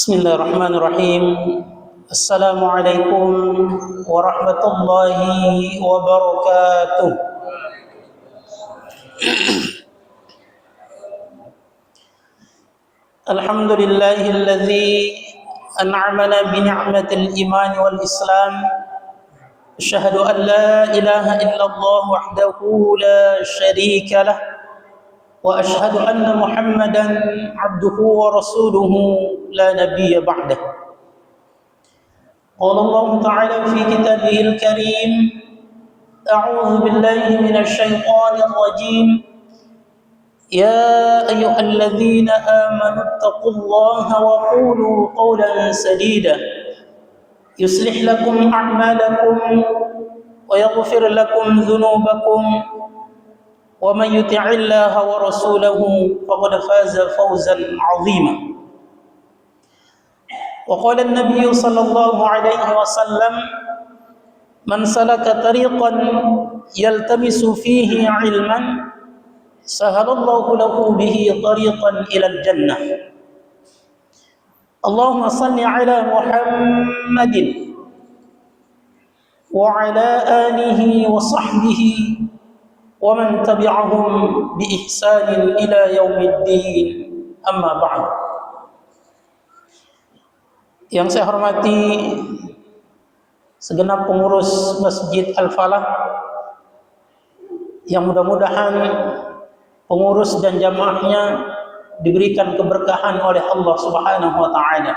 Bismillahirrahmanirrahim. Assalamualaikum warahmatullahi wabarakatuh. Alhamdulillahilladzi an'amana bi ni'matil iman wal islam. Asyhadu an la ilaha illallah wahdahu la syarika lah. Wa asyhadu anna Muhammadan 'abduhu wa rasuluhu la nabiyya ba'dah. Qala Allah ta'ala fi kitabihil karim, a'udzu billahi minasy syaithanir rajim. Ya ayyuhalladzina amanu taqullaha wa qulu qawlan sadida yuslih lakum a'malakum wa yaghfir lakum dhunubakum wa man yuti'illaha wa rasulahu faqad faza fawzan 'azima. Wa qala an-nabiy sallallahu alaihi wasallam, man salaka tariqan yaltamisu fihi 'ilman sahalallahu lahu bihi tariqan ila al-jannah. Allahumma salli ala Muhammadin wa ala alihi wa sahbihi wa man tabi'ahum bi ihsanin ila yaumiddin, amma ba'd. Yang saya hormati segenap pengurus Masjid Al-Falah, yang mudah-mudahan pengurus dan jamaahnya diberikan keberkahan oleh Allah Subhanahu wa taala.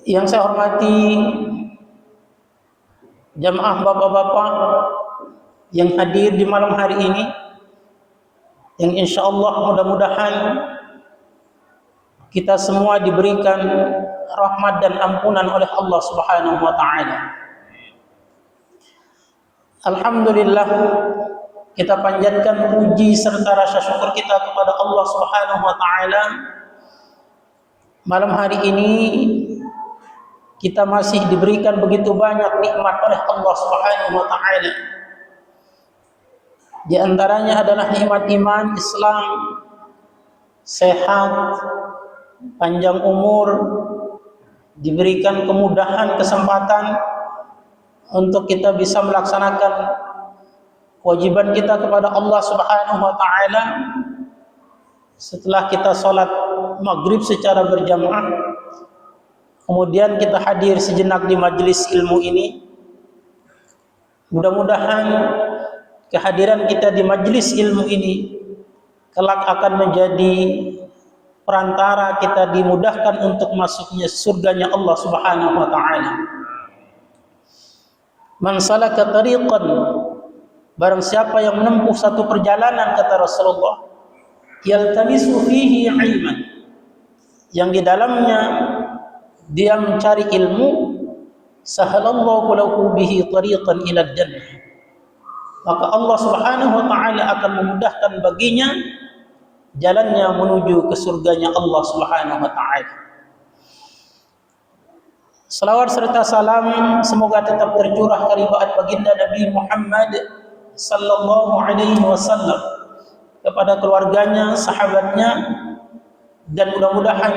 Yang saya hormati jamaah bapak-bapak yang hadir di malam hari ini, yang insyaallah mudah-mudahan kita semua diberikan rahmat dan ampunan oleh Allah Subhanahu wa taala. Alhamdulillah, kita panjatkan puji serta rasa syukur kita kepada Allah Subhanahu wa taala. Malam hari ini kita masih diberikan begitu banyak nikmat oleh Allah Subhanahu wa taala. Di antaranya adalah nikmat iman, Islam, sehat, panjang umur, diberikan kemudahan, kesempatan untuk kita bisa melaksanakan kewajiban kita kepada Allah Subhanahu wa taala setelah kita salat maghrib secara berjamaah. Kemudian kita hadir sejenak di majelis ilmu ini. Mudah-mudahan kehadiran kita di majelis ilmu ini kelak akan menjadi perantara kita dimudahkan untuk masuknya surganya Allah Subhanahu wa taala. Man salaka tariqan, barang siapa yang menempuh satu perjalanan, kata Rasulullah, yaltamisu fihi ilman, yang di dalamnya dia mencari ilmu, sahalallahu lahu bihi tariqan ila jannah, maka Allah Subhanahu wa taala akan memudahkan baginya jalannya menuju ke surganya Allah Subhanahu wa taala. Salawat serta salam semoga tetap tercurah karibaat baginda Nabi Muhammad sallallahu alaihi wasallam kepada keluarganya, sahabatnya, dan mudah-mudahan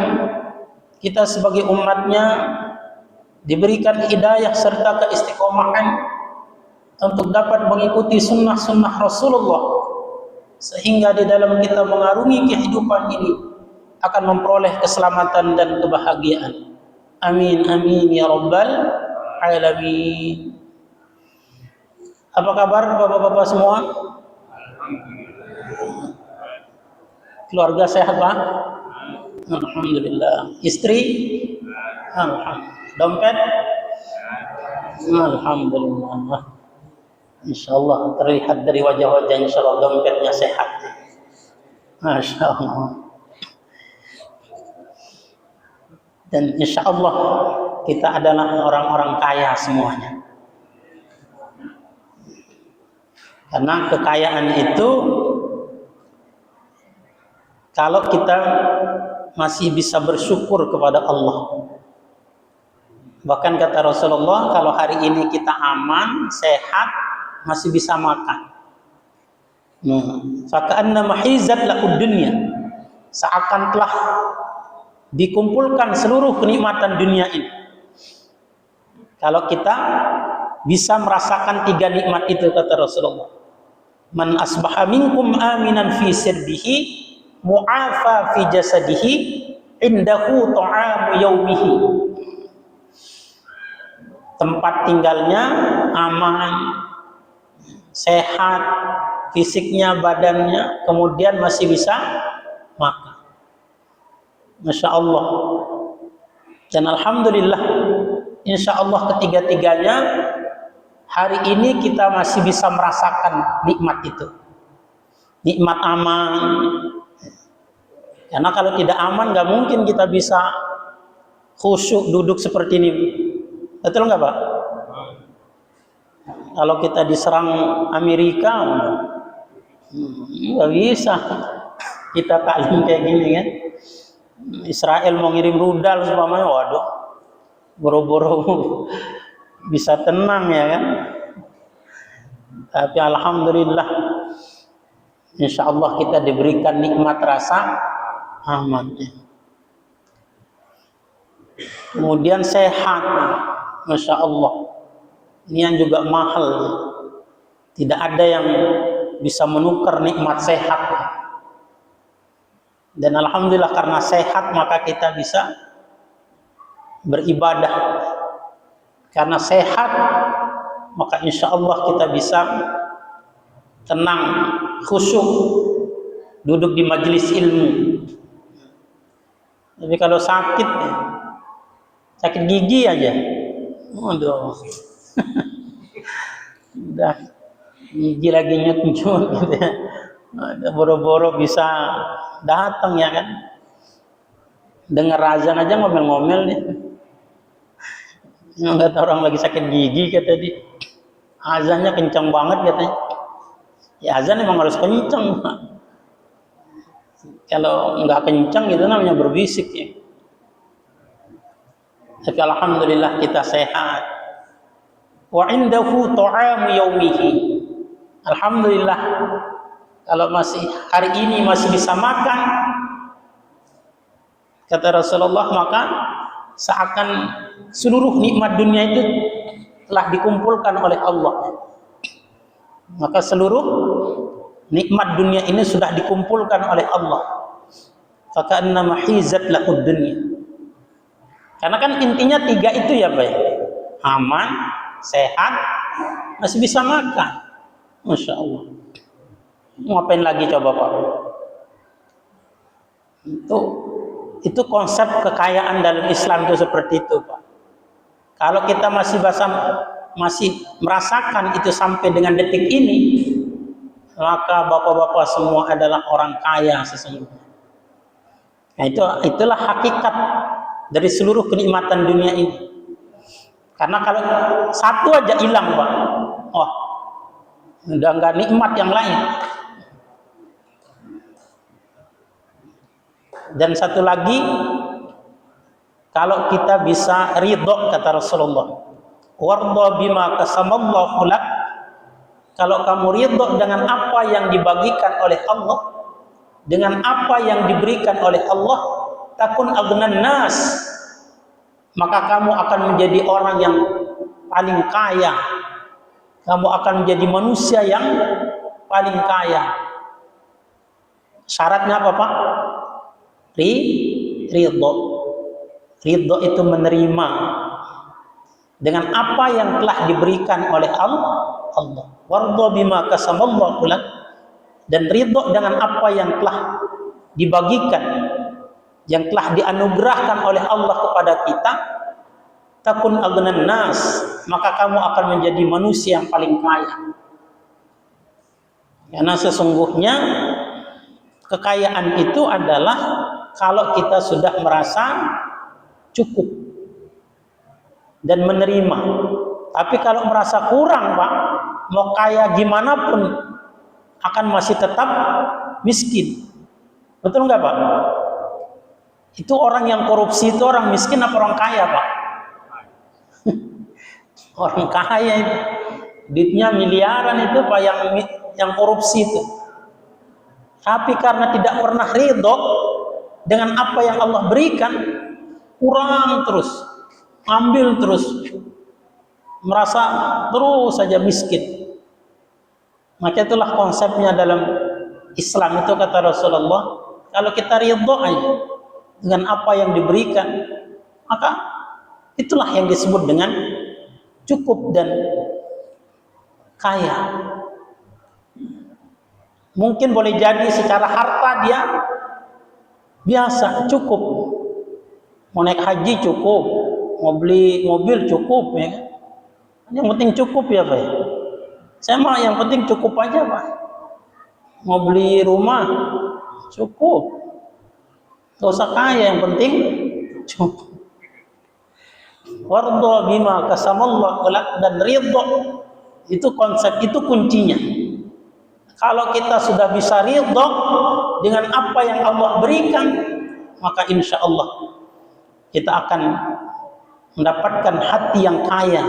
kita sebagai umatnya diberikan hidayah serta keistiqomahan untuk dapat mengikuti sunnah-sunnah Rasulullah, sehingga di dalam kita mengarungi kehidupan ini akan memperoleh keselamatan dan kebahagiaan. Amin amin ya rabbal alamin. Apa kabar bapak-bapak semua? Keluarga sehat, Pak? Alhamdulillah. Istri? Alhamdulillah. Dompet? Alhamdulillah. Insyaallah terlihat dari wajah-wajah, insyaallah dompetnya sehat. Masya Allah. Dan insyaallah kita adalah orang-orang kaya semuanya. Karena kekayaan itu kalau kita masih bisa bersyukur kepada Allah. Bahkan kata Rasulullah, kalau hari ini kita aman, sehat, masih bisa makan. Faka'anna mahizat lakud dunya, seakan telah dikumpulkan seluruh kenikmatan dunia ini. Kalau kita bisa merasakan 3 nikmat itu, kata Rasulullah, man asbaha minkum aminan fi sirbihi mu'afa fi jasadihi indahu ta'amu yaumihi. Tempat tinggalnya aman, sehat, fisiknya, badannya, kemudian masih bisa makan. Masya Allah. Dan alhamdulillah, insya Allah ketiga-tiganya hari ini kita masih bisa merasakan nikmat itu. Nikmat aman. Karena kalau tidak aman nggak mungkin kita bisa khusyuk duduk seperti ini. Betul nggak Pak? Kalau kita diserang Amerika, nggak bisa kita taklim kayak gini kan. Israel mau ngirim rudal umpamanya, waduh, boro-boro bisa tenang ya kan. Tapi alhamdulillah, insya Allah kita diberikan nikmat rasa aman. Kemudian sehat, masya Allah. Ini yang juga mahal. Tidak ada yang bisa menukar nikmat sehat. Dan alhamdulillah karena sehat maka kita bisa beribadah. Karena sehat maka insya Allah kita bisa tenang, khusyuk, duduk di majelis ilmu. Tapi kalau sakit gigi aja, waduh, udah gigi lagi nyut-nyut gitu ya, boro-boro bisa datang ya kan. Dengar azan aja ngomel-ngomel nih. Nggak tahu orang lagi sakit gigi kata dia. Azannya kencang banget katanya. Ya azan emang harus kencang. Kalau nggak kencang itu namanya berbisik ya. Tapi alhamdulillah kita sehat. Wa indahu ta'amu yaumihi. Alhamdulillah kalau masih hari ini masih bisa makan, kata Rasulullah, maka seakan seluruh nikmat dunia itu telah dikumpulkan oleh Allah. Maka seluruh nikmat dunia ini sudah dikumpulkan oleh Allah. Faka'annama hizat lahud dunya. Karena kan intinya 3 itu ya Pak. Aman, sehat, masih bisa makan. Masya Allah. Ngapain lagi coba Pak? Itu konsep kekayaan dalam Islam itu seperti itu Pak. Kalau kita masih merasakan itu sampai dengan detik ini, maka bapak-bapak semua adalah orang kaya sesungguhnya. Nah, itulah hakikat dari seluruh kenikmatan dunia ini. Karena kalau satu aja hilang Pak, wah, udah nggak nikmat yang lain. Dan satu lagi, kalau kita bisa ridho, kata Rasulullah, warda bima qasamallahu lak. Kalau kamu ridho dengan apa yang dibagikan oleh Allah, dengan apa yang diberikan oleh Allah, takun aghnan nas, maka kamu akan menjadi orang yang paling kaya. Kamu akan menjadi manusia yang paling kaya. Syaratnya apa Pak? Ridho. Ridho itu menerima dengan apa yang telah diberikan oleh Allah. Warda bima qasamallahu lak, dan ridho dengan apa yang telah dibagikan, yang telah dianugerahkan oleh Allah kepada kita. Takun aghnan nas, maka kamu akan menjadi manusia yang paling kaya. Karena sesungguhnya kekayaan itu adalah kalau kita sudah merasa cukup dan menerima. Tapi kalau merasa kurang Pak, mau kaya gimana pun akan masih tetap miskin. Betul nggak Pak? Itu orang yang korupsi itu orang miskin apa orang kaya Pak? Orang kaya itu, duitnya miliaran itu Pak, yang korupsi itu. Tapi karena tidak pernah ridho, dengan apa yang Allah berikan, kurang terus, ambil terus, merasa terus saja miskin. Maka itulah konsepnya dalam Islam itu, kata Rasulullah, kalau kita ridho aja dengan apa yang diberikan, maka itulah yang disebut dengan cukup dan kaya. Mungkin boleh jadi secara harta dia biasa, cukup. Mau naik haji cukup, mau beli mobil cukup, ya kan? Yang penting cukup ya Pak. Saya mah yang penting cukup aja Pak. Mau beli rumah cukup, gak usah kaya, yang penting cukup. Warda bima kasamallah, dan ridho itu konsep, itu kuncinya. Kalau kita sudah bisa ridho dengan apa yang Allah berikan, maka insya Allah kita akan mendapatkan hati yang kaya,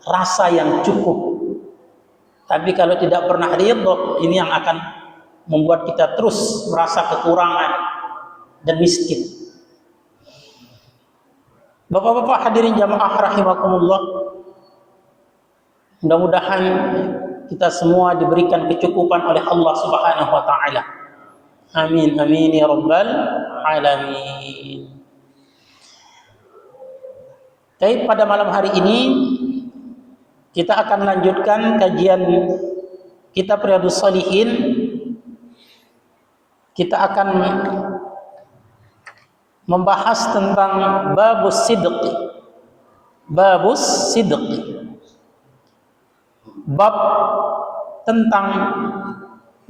rasa yang cukup. Tapi kalau tidak pernah ridho, ini yang akan membuat kita terus merasa kekurangan dan miskin. Bapak-bapak hadirin jamaah rahimakumullah, mudah-mudahan kita semua diberikan kecukupan oleh Allah Subhanahu wa taala. Amin amin ya rabbal alamin. Baik, pada malam hari ini kita akan lanjutkan kajian kitab Riyadhus Shalihin. Kita akan membahas tentang babus sidq. Babus sidq. Bab tentang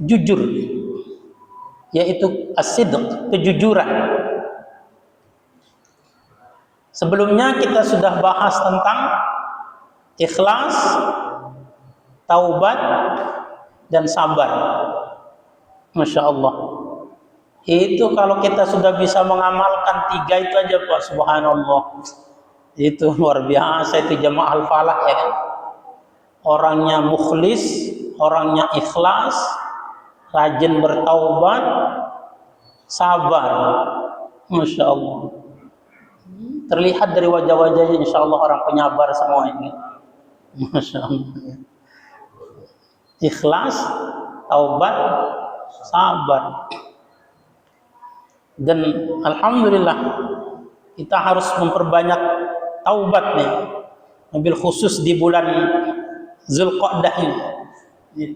jujur, yaitu as-sidq, kejujuran. Sebelumnya kita sudah bahas tentang ikhlas, taubat, dan sabar. Masya Allah. Itu kalau kita sudah bisa mengamalkan 3 itu aja Pak, subhanallah. Itu luar biasa, itu jamaah al-falah ya kan. Orangnya mukhlis, orangnya ikhlas, rajin bertaubat, sabar. Masya Allah. Terlihat dari wajah-wajahnya, insya Allah orang penyabar semua ini. Masya Allah. Ikhlas, taubat, sabar. Dan alhamdulillah kita harus memperbanyak taubat nih, mobil khusus di bulan Zulqa'dah ini,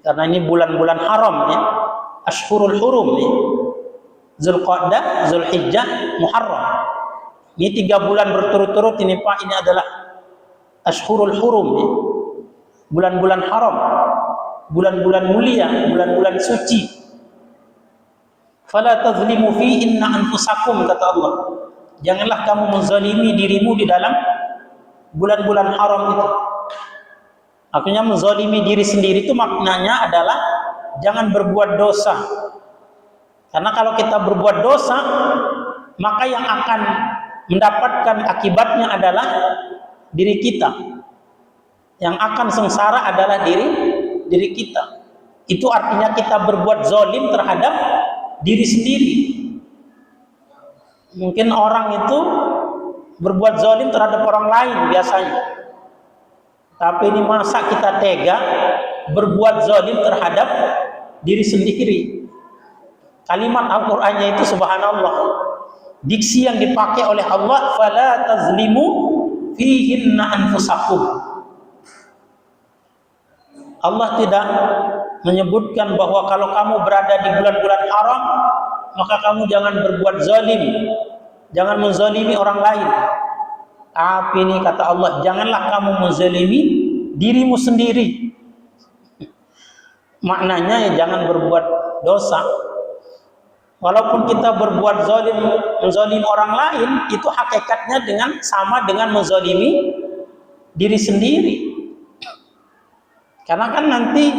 karena ini bulan-bulan haram ya, Ashhurul Hurum nih, Zulqa'dah, Zulhijjah, Muharram. Ini 3 bulan berturut-turut ini Pak, ini adalah Ashhurul Hurum ya, bulan-bulan haram, bulan-bulan mulia, bulan-bulan suci. Fala tazlimu fihinna anfusakum, kata Allah. Janganlah kamu menzalimi dirimu di dalam bulan-bulan haram itu. Artinya menzalimi diri sendiri itu maknanya adalah jangan berbuat dosa. Karena kalau kita berbuat dosa, maka yang akan mendapatkan akibatnya adalah diri kita. Yang akan sengsara adalah diri kita. Itu artinya kita berbuat zalim terhadap diri sendiri. Mungkin orang itu berbuat zalim terhadap orang lain biasanya, tapi ini masa kita tega berbuat zalim terhadap diri sendiri. Kalimat Al-Qur'annya itu subhanallah, diksi yang dipakai oleh Allah, fala tazlimu fihinna anfusakum. Allah tidak menyebutkan bahwa kalau kamu berada di bulan-bulan haram, maka kamu jangan berbuat zalim, jangan menzalimi orang lain. Tapi ini kata Allah, janganlah kamu menzalimi dirimu sendiri. Maknanya ya jangan berbuat dosa. Walaupun kita berbuat zalim, menzalimi orang lain, itu hakikatnya sama dengan menzalimi diri sendiri. Karena kan nanti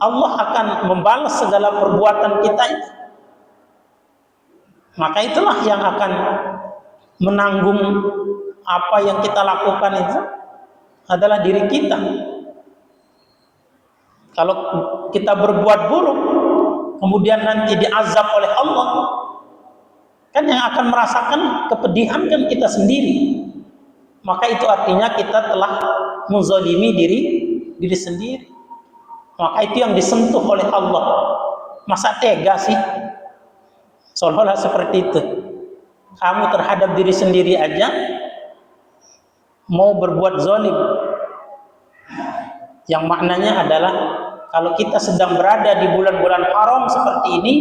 Allah akan membalas segala perbuatan kita itu. Maka itulah yang akan menanggung apa yang kita lakukan itu adalah diri kita. Kalau kita berbuat buruk, kemudian nanti diazab oleh Allah, Kan yang akan merasakan kepedihan kan kita sendiri. Maka itu artinya kita telah menzalimi diri sendiri. Maka itu yang disentuh oleh Allah. Masa tega sih? Seolah-olah seperti itu. Kamu terhadap diri sendiri aja mau berbuat zalim. Yang maknanya adalah kalau kita sedang berada di bulan-bulan haram seperti ini,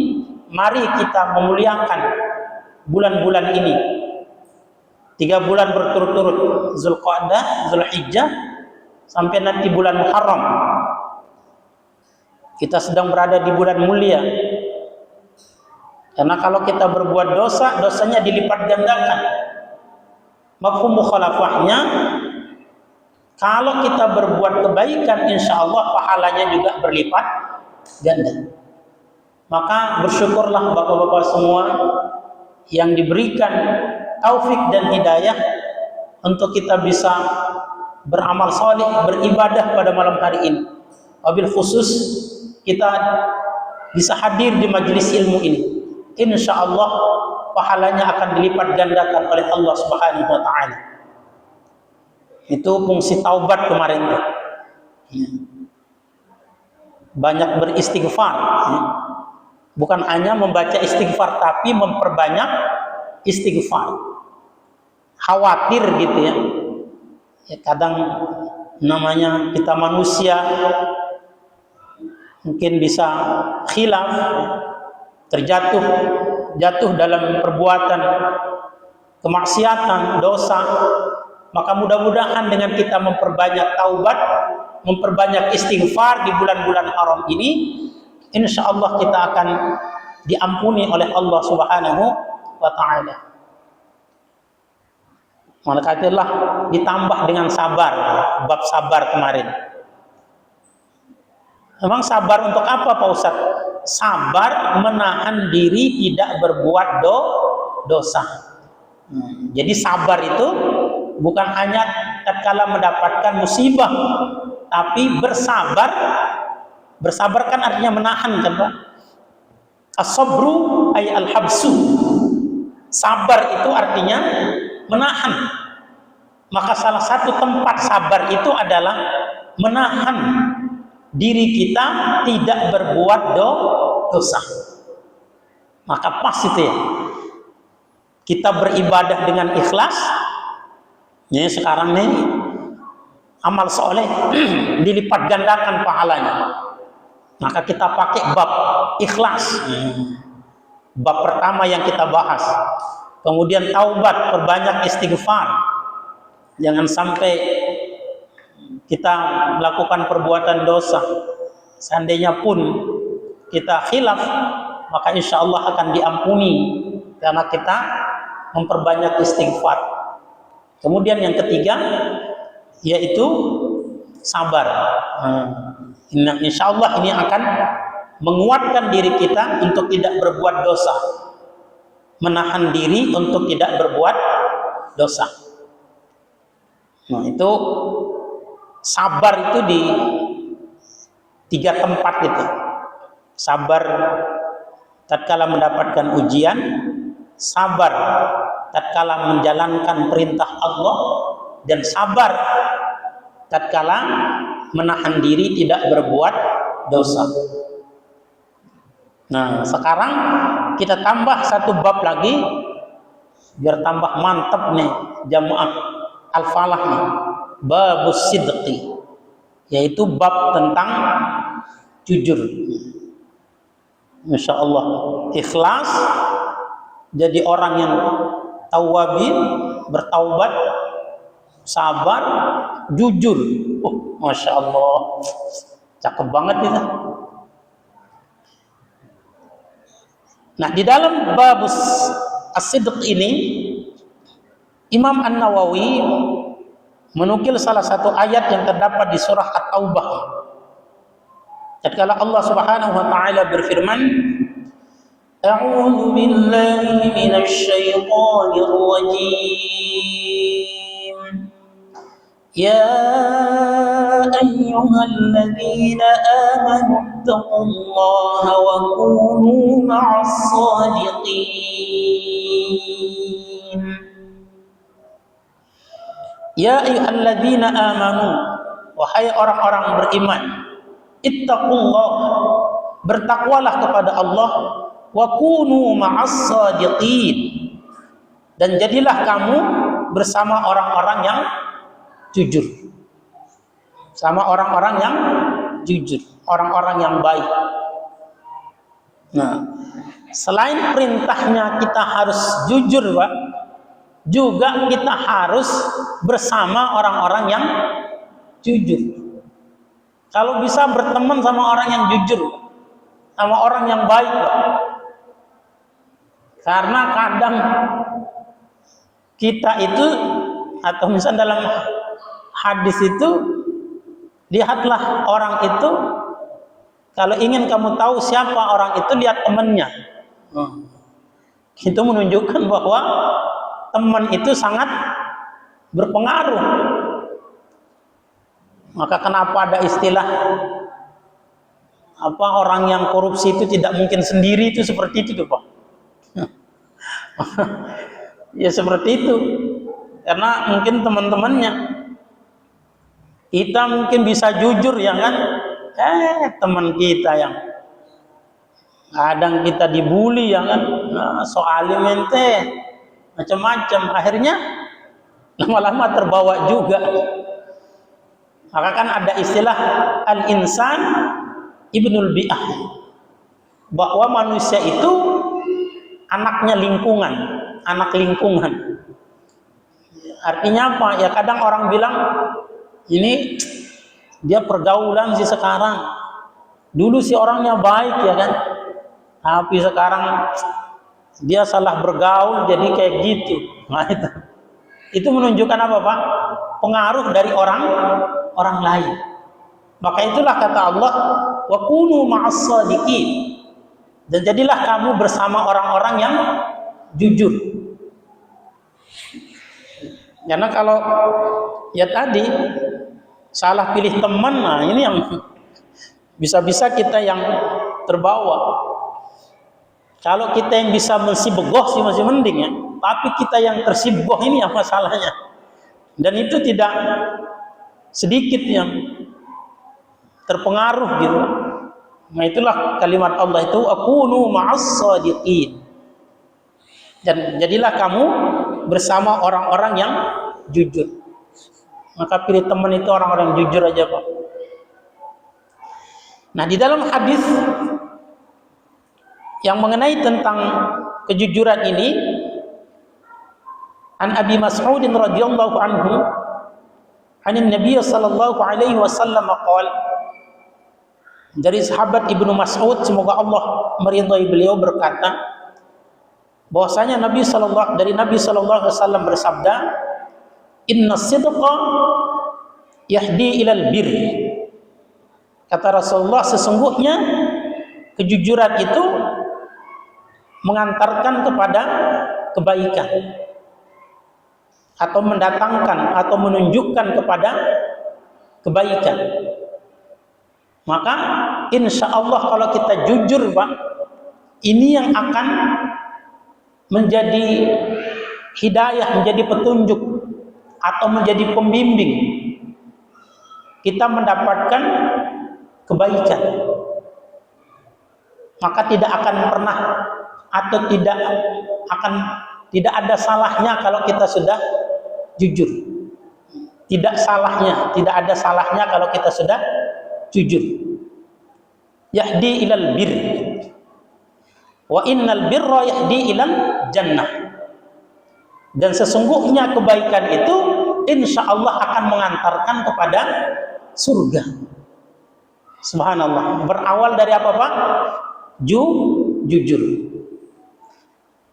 mari kita memuliakan bulan-bulan ini. 3 bulan berturut-turut, Zulqa'dah, Zulhijjah, sampai nanti bulan Muharram. Kita sedang berada di bulan mulia. Karena kalau kita berbuat dosa, dosanya dilipat gandakan. Mafhum mukhalafahnya, kalau kita berbuat kebaikan, insya Allah pahalanya juga berlipat ganda. Maka bersyukurlah bapak-bapak semua yang diberikan taufik dan hidayah untuk kita bisa beramal saleh, beribadah pada malam hari ini. Wabil khusus kita bisa hadir di majelis ilmu ini. Insya Allah pahalanya akan dilipat gandakan oleh Allah Subhanahu wa Ta'ala. Itu fungsi taubat kemarin tuh. Banyak beristighfar. Bukan hanya membaca istighfar, tapi memperbanyak istighfar. Khawatir gitu ya. Kadang namanya kita manusia mungkin bisa khilaf, jatuh dalam perbuatan kemaksiatan, dosa. Maka mudah-mudahan dengan kita memperbanyak taubat, memperbanyak istighfar di bulan-bulan haram ini, insya Allah kita akan diampuni oleh Allah Subhanahu wa Ta'ala. Maka itulah ditambah dengan sabar, bab sabar kemarin. Memang sabar untuk apa Pak Ustaz? Sabar menahan diri tidak berbuat dosa. Jadi sabar itu bukan hanya tatkala mendapatkan musibah, tapi bersabar. Bersabar kan artinya menahan kan Pak? As-sabru ay al-habsu. Sabar itu artinya menahan. Maka salah satu tempat sabar itu adalah menahan diri kita tidak berbuat dosa. Maka pas itu ya. Kita beribadah dengan ikhlas. Ya sekarang nih amal soleh dilipat gandakan pahalanya. Maka kita pakai bab ikhlas. Bab pertama yang kita bahas. Kemudian taubat, perbanyak istighfar. Jangan sampai kita melakukan perbuatan dosa. Seandainya pun kita khilaf, maka insya Allah akan diampuni karena kita memperbanyak istighfar. Kemudian yang ketiga yaitu sabar. Insya Allah ini akan menguatkan diri kita untuk tidak berbuat dosa, menahan diri untuk tidak berbuat dosa. Nah itu sabar itu di 3 tempat itu. Sabar tatkala mendapatkan ujian, sabar tatkala menjalankan perintah Allah, dan sabar tatkala menahan diri tidak berbuat dosa. Nah, sekarang kita tambah satu bab lagi biar tambah mantap nih jamaah Al-Falah nih. Babus sidqi, yaitu bab tentang jujur. Masya Allah, ikhlas, jadi orang yang tawabin, bertaubat, sabar, jujur. Masya Allah, cakep banget itu. Nah, di dalam babus as-sidq ini, Imam An-Nawawi menukil salah satu ayat yang terdapat di surah At-Taubah. Tatkala Allah Subhanahu wa taala berfirman, A'udzu billahi minasy syaithanir rajim. Ya ayyuhalladzina amanu taqullaha wa kunu ma'as shadiqin. Ya ayyuhalladzina amanu, wahai orang-orang beriman, ittaqullah, bertakwalah kepada Allah, wa kunu ma'as shadiqin, dan jadilah kamu bersama orang-orang yang jujur. Sama orang-orang yang jujur, orang-orang yang baik. Nah, selain perintahnya kita harus jujur, Pak, juga kita harus bersama orang-orang yang jujur. Kalau bisa berteman sama orang yang jujur, sama orang yang baik, Pak. Karena kadang kita itu, atau misalnya dalam hadis itu, lihatlah orang itu, kalau ingin kamu tahu siapa orang itu, lihat temannya. Itu menunjukkan bahwa teman itu sangat berpengaruh. Maka kenapa ada istilah apa, orang yang korupsi itu tidak mungkin sendiri, itu seperti itu tuh, Pak. Ya seperti itu. Karena mungkin teman-temannya, kita mungkin bisa jujur ya kan, teman kita yang kadang kita dibully ya kan, soalnya mente macam-macam, akhirnya lama-lama terbawa juga. Maka kan ada istilah al-insan ibnul bi'ah, bahwa manusia itu anaknya lingkungan, anak lingkungan. Artinya apa? Ya kadang orang bilang, ini dia pergaulan sih sekarang, dulu sih orangnya baik ya kan, tapi sekarang dia salah bergaul jadi kayak gitu. Nah, itu menunjukkan apa, Pak? Pengaruh dari orang lain. Maka itulah kata Allah, wa kunu ma'as shadiqin, dan jadilah kamu bersama orang-orang yang jujur. Karena kalau ya tadi salah pilih teman, nah ini yang bisa-bisa kita yang terbawa. Kalau kita yang bisa mensibegoh sih masih mending ya, tapi kita yang tersibegoh ini yang masalahnya. Dan itu tidak sedikit yang terpengaruh gitu. Nah itulah kalimat Allah itu, akunu ma'as shadiqin, dan jadilah kamu bersama orang-orang yang jujur. Maka pilih teman itu orang-orang yang jujur aja, Pak. Nah, di dalam hadis yang mengenai tentang kejujuran ini, an Abi Mas'ud radhiyallahu anhu, anin Nabi sallallahu alaihi wasallam qala, dari sahabat Ibnu Mas'ud, semoga Allah meridhai beliau, berkata bahwasanya Nabi sallallahu alaihi wasallam bersabda, inna sidqa yahdi ilal bir. Kata Rasulullah, sesungguhnya kejujuran itu mengantarkan kepada kebaikan, atau mendatangkan atau menunjukkan kepada kebaikan. Maka insya Allah kalau kita jujur, Pak, ini yang akan menjadi hidayah, menjadi petunjuk, atau menjadi pembimbing kita mendapatkan kebaikan. Maka tidak akan pernah, atau tidak ada salahnya kalau kita sudah jujur. Tidak ada salahnya kalau kita sudah jujur. Yahdi ilal bir, wa innal birra yahdi ilal jannah. Dan sesungguhnya kebaikan itu insya Allah akan mengantarkan kepada surga. Subhanallah. Berawal dari apa, Pak? Jujur.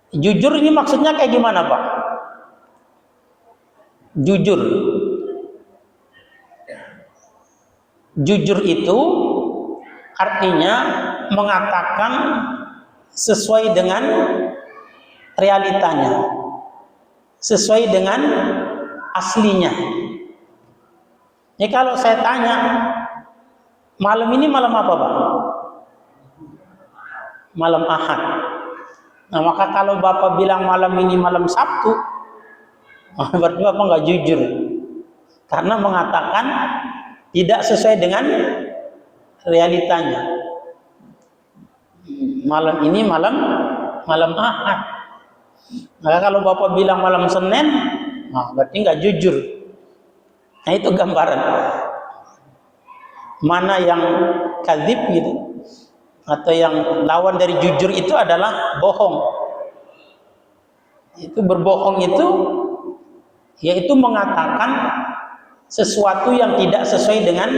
Jujur ini maksudnya kayak gimana, Pak? Jujur itu artinya mengatakan sesuai dengan realitanya, sesuai dengan aslinya. Ini kalau saya tanya, malam ini malam apa, Pak? Malam Ahad. Nah, maka kalau Bapak bilang malam ini malam Sabtu, berarti Bapak nggak jujur. Karena mengatakan tidak sesuai dengan realitanya. Malam ini malam Ahad. Maka kalau Bapak bilang malam Senin, nah, berarti nggak jujur. Nah, itu gambaran mana yang kadzib gitu, atau yang lawan dari jujur itu adalah bohong. Itu berbohong itu yaitu mengatakan sesuatu yang tidak sesuai dengan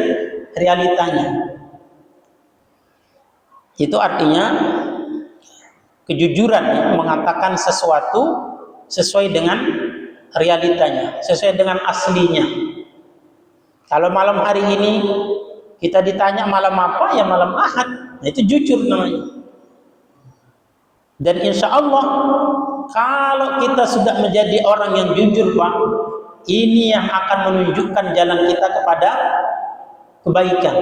realitanya. Itu artinya kejujuran, ya, mengatakan sesuatu sesuai dengan realitanya, sesuai dengan aslinya. Kalau malam hari ini kita ditanya malam apa, ya malam Ahad, nah itu jujur namanya. Dan insya Allah kalau kita sudah menjadi orang yang jujur, Pak, ini yang akan menunjukkan jalan kita kepada kebaikan.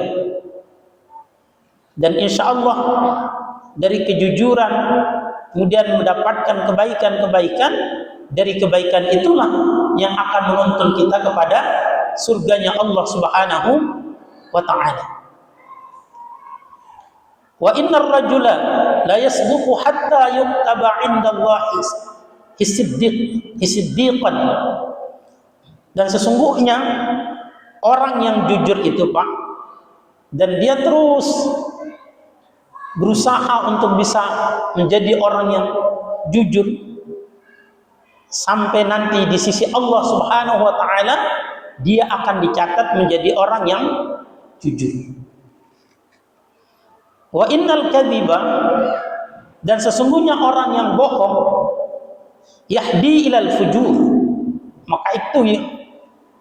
Dan insya Allah dari kejujuran kemudian mendapatkan kebaikan-kebaikan, dari kebaikan itulah yang akan menuntun kita kepada surganya Allah Subhanahu wa ta'ala. Wa innar rajula la yasduqu hatta yuktaba 'indallahi siddiqan. Dan sesungguhnya orang yang jujur itu, Pak, dan dia terus berusaha untuk bisa menjadi orang yang jujur sampai nanti di sisi Allah Subhanahu wa ta'ala dia akan dicatat menjadi orang yang jujur. Wa innal kadhiba, dan sesungguhnya orang yang bohong, yahdi ilal fujur, maka itu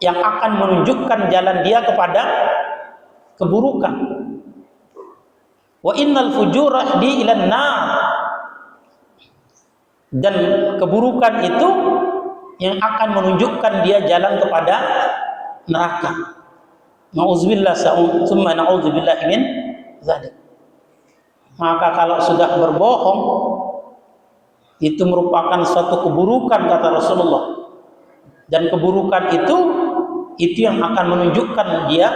yang akan menunjukkan jalan dia kepada keburukan. Wa innal fujura yahdi ilan nar, dan keburukan itu yang akan menunjukkan dia jalan kepada neraka. Nauzubillah summa nauzubillah min dzalik. Maka kalau sudah berbohong itu merupakan suatu keburukan, kata Rasulullah. Dan keburukan itu yang akan menunjukkan dia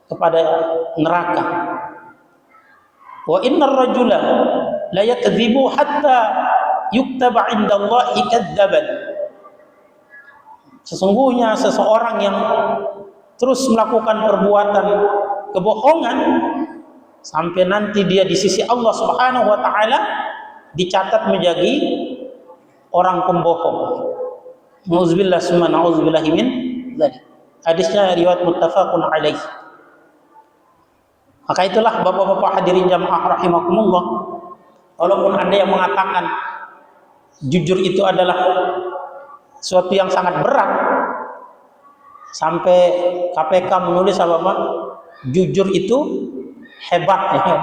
kepada neraka. Wa innar rajula la yakdzibu hatta yuktaba 'indallahi kadzaban. Sesungguhnya seseorang yang terus melakukan perbuatan kebohongan sampai nanti dia di sisi Allah Subhanahu wa ta'ala dicatat menjadi orang pembohong. Nauzubillah summa nauzubillah min dzalik. Hadisnya riwayat muttafaqun alaih. Maka itulah Bapak-bapak hadirin jamaah rahimakumullah, walaupun ada yang mengatakan jujur itu adalah suatu yang sangat berat, sampai KPK menulis apa, jujur itu hebat, ya.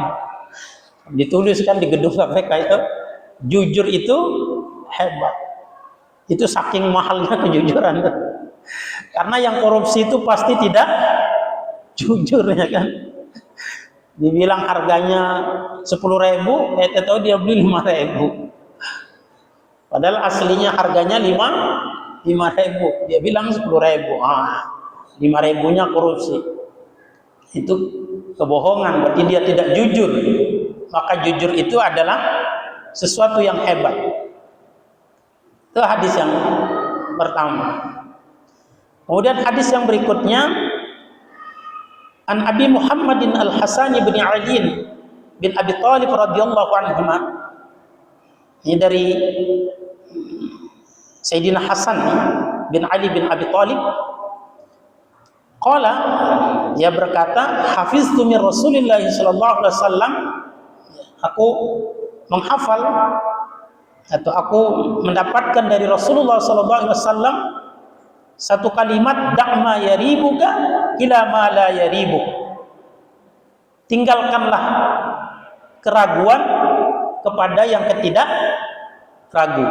Dituliskan di gedung KPK itu, jujur itu hebat. Itu saking mahalnya kejujuran. Karena yang korupsi itu pasti tidak jujur, ya kan. Dibilang harganya 10.000, tahu dia beli 5.000. Padahal aslinya harganya 5.000, dia bilang 10.000. 5.000-nya korupsi. Itu kebohongan, berarti dia tidak jujur. Maka jujur itu adalah sesuatu yang hebat. Itu hadis yang pertama. Kemudian hadis yang berikutnya, an Abi Muhammadin Al-Hasan bin Ali bin Abi Thalib radhiyallahu anhu. Ini dari Sayyidina Hasan bin Ali bin Abi Thalib. Qala, dia berkata, hafiztu min Rasulillah sallallahu alaihi wasallam, aku menghafal atau aku mendapatkan dari Rasulullah sallallahu alaihi wasallam satu kalimat, da'ma yaribuka ila ma la yaribuk. Tinggalkanlah keraguan kepada yang tidak ragu.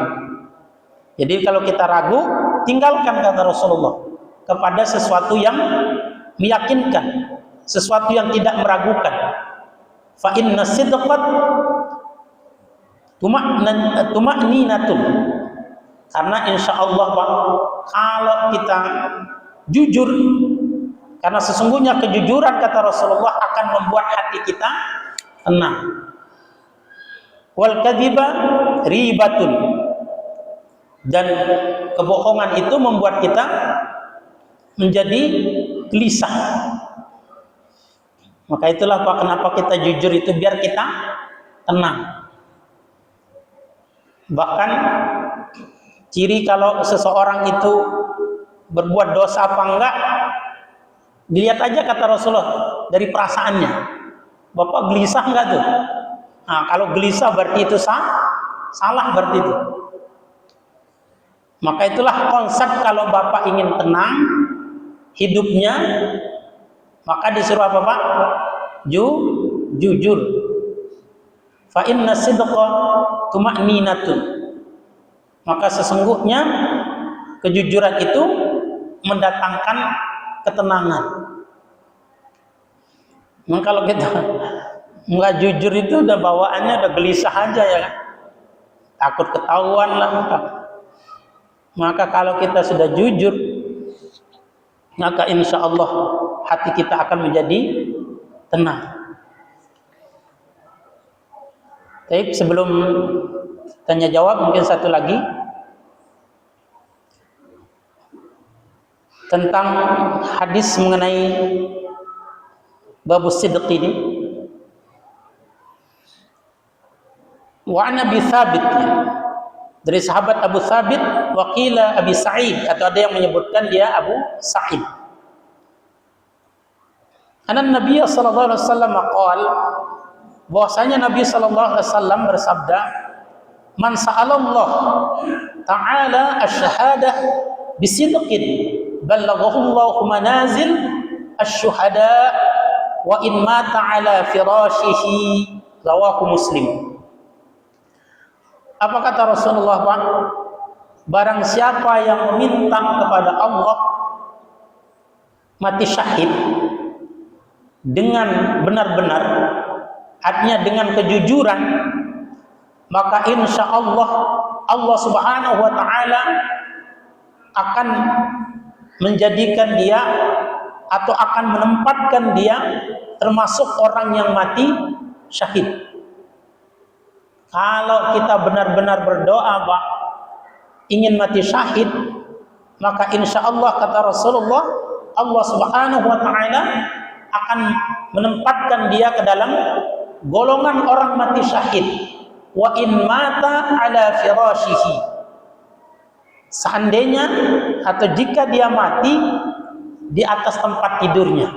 Jadi kalau kita ragu, tinggalkan, kata Rasulullah, kepada sesuatu yang meyakinkan, sesuatu yang tidak meragukan. Fa inna sidqat tuma'ninatun. Karena insya Allah Pak, kalau kita jujur, karena sesungguhnya kejujuran kata Rasulullah akan membuat hati kita tenang. Wal kadhiba ribatun, dan kebohongan itu membuat kita menjadi gelisah. Maka itulah Pak, kenapa kita jujur itu, biar kita tenang. Bahkan ciri kalau seseorang itu berbuat dosa apa enggak, dilihat aja kata Rasulullah dari perasaannya. Bapak gelisah enggak tuh? Nah, kalau gelisah berarti itu salah berarti itu. Maka itulah konsep kalau Bapak ingin tenang hidupnya, maka disuruh apa Pak? Jujur. Fa inna sidqa tuma'ninatun. Maka sesungguhnya kejujuran itu mendatangkan ketenangan. Nah, kalau kita nggak jujur itu udah bawaannya udah gelisah aja ya kan? Takut ketahuan lah. Maka kalau kita sudah jujur, maka insya Allah hati kita akan menjadi tenang. Baik, sebelum tanya jawab mungkin satu lagi tentang hadis mengenai babus sidq ini. Wa an Abi Thabit, dari sahabat Abu Thabit, wa qila Abi Sa'id, atau ada yang menyebutkan dia Abu Sa'id. Anna Nabi sallallahu alaihi wasallam qala, bahwasanya Nabi sallallahu alaihi wasallam bersabda, man sa'alallah ta'ala asy-syahadah bisidqin ballaghahu Allahu manazil asy-syuhada wa in mata ala firashihi, rawahu Muslim. Apa kata Rasulullah Pak? Barang siapa yang meminta kepada Allah mati syahid dengan benar-benar, artinya dengan kejujuran, maka insya Allah Allah Subhanahu wa Ta'ala akan menjadikan dia atau akan menempatkan dia termasuk orang yang mati syahid. Kalau kita benar-benar berdoa Pak, ingin mati syahid, maka insya Allah kata Rasulullah, Allah Subhanahu wa Ta'ala akan menempatkan dia ke dalam golongan orang mati syahid. Wa in mata ala firashihi, seandainya atau jika dia mati di atas tempat tidurnya.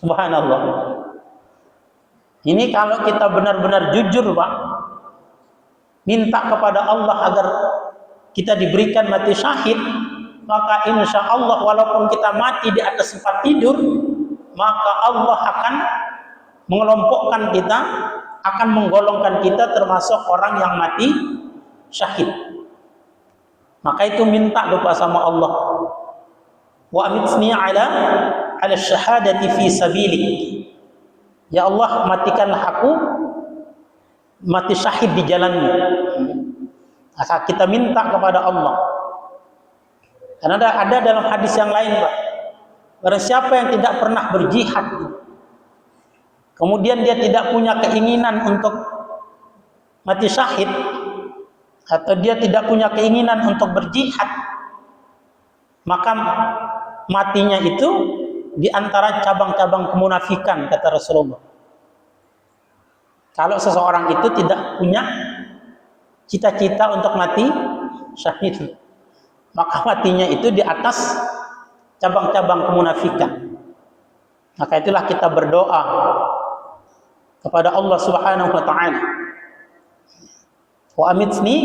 Subhanallah. Ini kalau kita benar-benar jujur Pak, minta kepada Allah agar kita diberikan mati syahid, maka insya Allah walaupun kita mati di atas tempat tidur, maka Allah akan mengelompokkan kita, akan menggolongkan kita termasuk orang yang mati syahid. Maka itu minta doa sama Allah. Wa amitni ala syahadati fi sabilik. Ya Allah, matikanlah aku mati syahid di jalan-Mu. Asal kita minta kepada Allah. Karena ada dalam hadis yang lain Pak, barang siapa yang tidak pernah berjihad, kemudian dia tidak punya keinginan untuk mati syahid, atau dia tidak punya keinginan untuk berjihad, maka matinya itu di antara cabang-cabang kemunafikan kata Rasulullah. Kalau seseorang itu tidak punya cita-cita untuk mati syahid, maka matinya itu di atas cabang-cabang kemunafikan. Maka itulah kita berdoa kepada Allah Subhanahu wa Ta'ala, wa amitni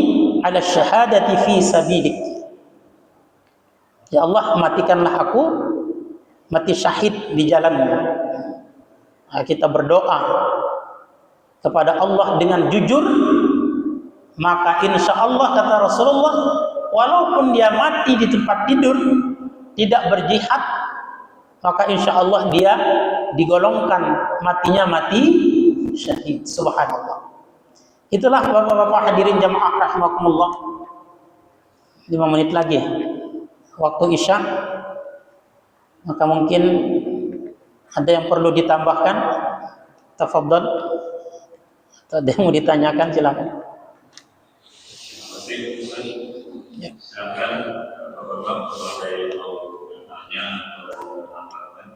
ala syahadati fi sabilik. Ya Allah, matikanlah aku mati syahid di jalan-Mu. Nah, kita berdoa kepada Allah dengan jujur, maka insya Allah kata Rasulullah, walaupun dia mati di tempat tidur tidak berjihad, maka insya Allah dia digolongkan matinya mati syahid. Subhanallah. Itulah Bapak-bapak hadirin jamaah rahimakumullah. 5 menit lagi waktu Isya. Maka mungkin ada yang perlu ditambahkan. Tafadhol. Atau ada yang mau ditanyakan, silakan. Ya. Silakan Bapak sebagai bertanya atau menambahkan.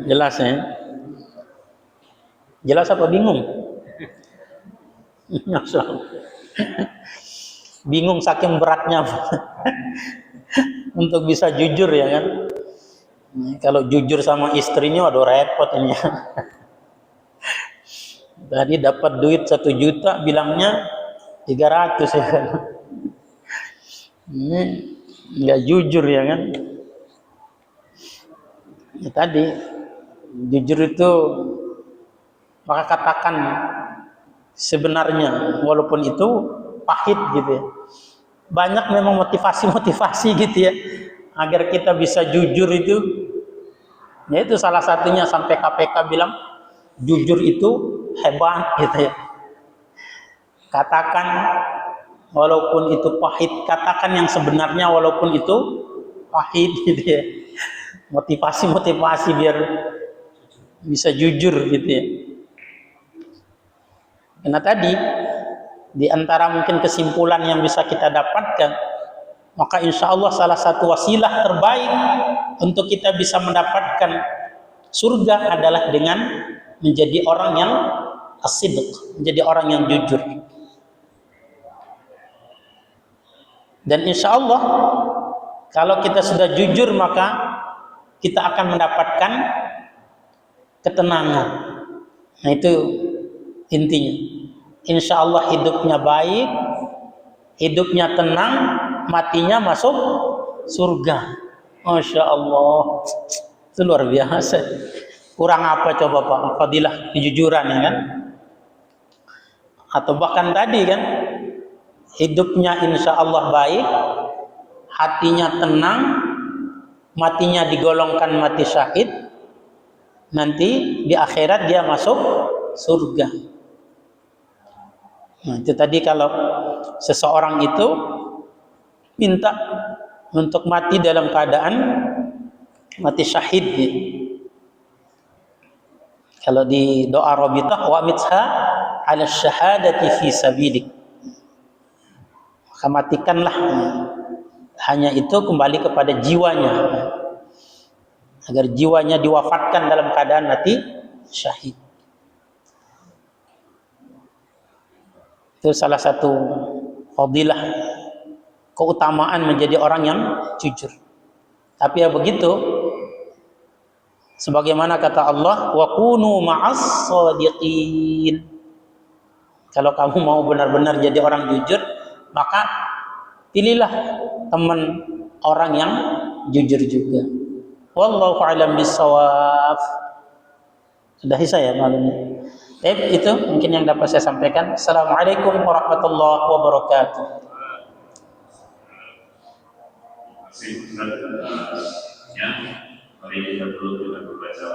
Jelas ya? Jelas apa bingung? Bingung saking beratnya untuk bisa jujur ya kan? Kalau jujur sama istrinya, waduh repot ini. Tadi dapat duit 1 juta, bilangnya 300 ya kan? Ini nggak jujur ya kan? Ya, tadi jujur itu maka katakan sebenarnya walaupun itu pahit gitu ya. Banyak memang motivasi-motivasi gitu ya agar kita bisa jujur itu. Ya itu salah satunya sampai KPK bilang jujur itu hebat gitu ya. Katakan walaupun itu pahit, katakan yang sebenarnya walaupun itu pahit gitu ya. Motivasi-motivasi biar bisa jujur gitu ya. Karena tadi di antara mungkin kesimpulan yang bisa kita dapatkan, maka insya Allah salah satu wasilah terbaik untuk kita bisa mendapatkan surga adalah dengan menjadi orang yang as-sidq, menjadi orang yang jujur. Dan insya Allah kalau kita sudah jujur maka kita akan mendapatkan ketenangan. Nah itu intinya. Insya Allah hidupnya baik, hidupnya tenang, matinya masuk surga. Masya Allah, itu luar biasa. Kurang apa coba Pak? Fadilah kejujuran ya kan? Atau bahkan tadi kan, hidupnya insya Allah baik, hatinya tenang, matinya digolongkan mati syahid, nanti di akhirat dia masuk surga. Nah, itu tadi kalau seseorang itu minta untuk mati dalam keadaan mati syahid. Kalau di doa Rabitah wa mitha ala syahadati fi sabilik. Maka matikanlah hanya itu kembali kepada jiwanya. Agar jiwanya diwafatkan dalam keadaan mati syahid. Itu salah satu fadilah keutamaan menjadi orang yang jujur. Tapi ya begitu, sebagaimana kata Allah, wa kunu ma'as shadiqin. Kalau kamu mau benar-benar jadi orang jujur, maka pilihlah teman orang yang jujur juga. Wallahu a'lam bissawab. Sudah saya malam ini. Itu mungkin yang dapat saya sampaikan. Assalamualaikum warahmatullahi wabarakatuh. Terima kasih. Mari kita dulu kita membaca